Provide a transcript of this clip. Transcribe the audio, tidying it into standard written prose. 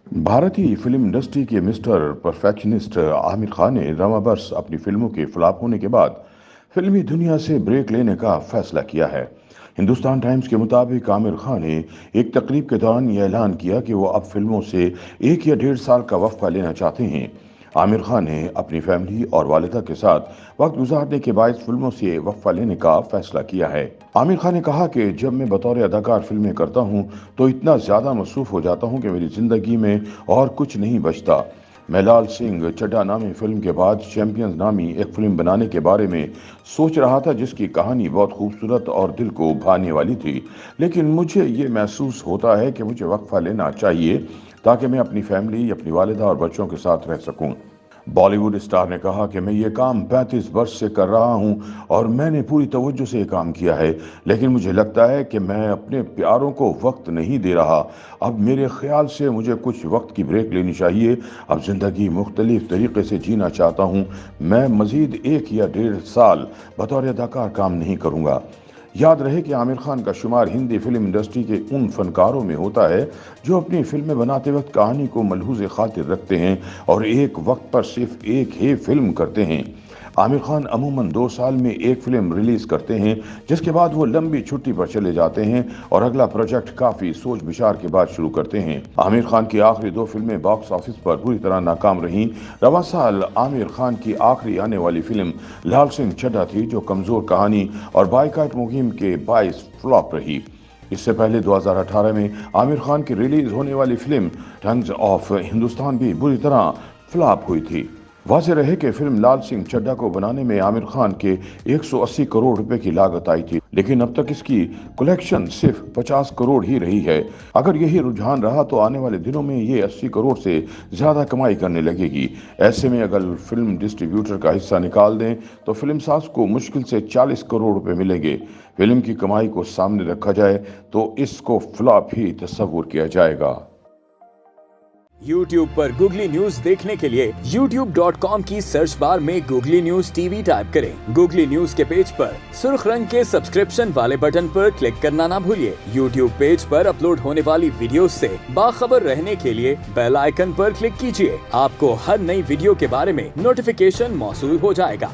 भारतीय film industry के mister perfectionist Aamir Khan ने रवाबर्स अपनी फिल्मों के फ्लॉप होने के बाद फिल्मी दुनिया से ब्रेक लेने का फैसला किया है। हिंदुस्तान टाइम्स के मुताबिक आमिर खान ने एक तकरीब के दौरान यह ऐलान किया कि वो अब फिल्मों से 1 या 1.5 साल का वक्फा लेना चाहते हैं। आमिर खान ने अपनी फैमिली और वालिदा के साथ वक्त गुजारने के बायस फिल्मों से वक्फा लेने का फैसला किया है। आमिर खान ने कहा कि जब मैं बतौर अदाकार फिल्में करता हूं तो इतना ज़्यादा मसरूफ हो जाता हूं कि मेरी ज़िंदगी में और कुछ नहीं बचता। मैं लाल सिंह चड्ढा नामी फिल्म के बाद चैंपियंस नामी एक फिल्म बनाने के बारे में सोच रहा था जिसकी कहानी बहुत खूबसूरत और दिल को भाने वाली थी, लेकिन मुझे ये महसूस होता है कि मुझे वक्फा लेना चाहिए ताकि मैं अपनी फैमिली, अपनी वालिदा और बच्चों के साथ रह सकूं। बॉलीवुड स्टार ने कहा कि मैं ये काम 35 वर्ष से कर रहा हूं और मैंने पूरी तवज्जो से ये काम किया है, लेकिन मुझे लगता है कि मैं अपने प्यारों को वक्त नहीं दे रहा। अब मेरे ख्याल से मुझे कुछ वक्त की ब्रेक लेनी चाहिए। अब ज़िंदगी मुख्तलिफ तरीके से जीना चाहता हूं। मैं मज़ीद 1 या 1.5 साल बतौर अदाकार काम नहीं करूंगा। याद रहे कि आमिर खान का शुमार हिंदी फिल्म इंडस्ट्री के उन फनकारों में होता है जो अपनी फिल्में बनाते वक्त कहानी को मलहूज़ खातिर रखते हैं और एक वक्त पर सिर्फ एक ही फिल्म करते हैं। आमिर खान अमूमन 2 साल में एक फिल्म रिलीज करते हैं, जिसके बाद वो लंबी छुट्टी पर चले जाते हैं और अगला प्रोजेक्ट काफी सोच विचार के बाद शुरू करते हैं। आमिर खान की आखिरी 2 फिल्में बॉक्स ऑफिस पर बुरी तरह नाकाम रहीं। रवा साल आमिर खान की आखिरी आने वाली फिल्म लाल सिंह चड्ढा थी, जो कमजोर कहानी और बाइकाट मुहिम के बायस फ्लॉप रही। इससे पहले 2018 में आमिर खान की रिलीज होने वाली फिल्म टंग्स ऑफ हिंदुस्तान भी बुरी तरह फ्लॉप हुई थी। वाज़ेह रहे कि फिल्म लाल सिंह चड्ढा को बनाने में आमिर खान के 180 करोड़ रुपए की लागत आई थी, लेकिन अब तक इसकी कलेक्शन सिर्फ 50 करोड़ ही रही है। अगर यही रुझान रहा तो आने वाले दिनों में ये 80 करोड़ से ज़्यादा कमाई करने लगेगी। ऐसे में अगर फिल्म डिस्ट्रीब्यूटर का हिस्सा निकाल दें तो फिल्म साज को मुश्किल से 40 करोड़ रुपए मिलेंगे। फिल्म की कमाई को सामने रखा जाए तो इसको फ्लॉप ही तस्वुर किया जाएगा। YouTube पर गूगली न्यूज देखने के लिए youtube.com की सर्च बार में गूगली न्यूज टीवी टाइप करें। गूगली न्यूज के पेज पर सुर्ख रंग के सब्सक्रिप्शन वाले बटन पर क्लिक करना ना भूलिए। YouTube पेज पर अपलोड होने वाली वीडियोस से बाखबर रहने के लिए बेल आइकन पर क्लिक कीजिए। आपको हर नई वीडियो के बारे में नोटिफिकेशन मौसूल हो जाएगा।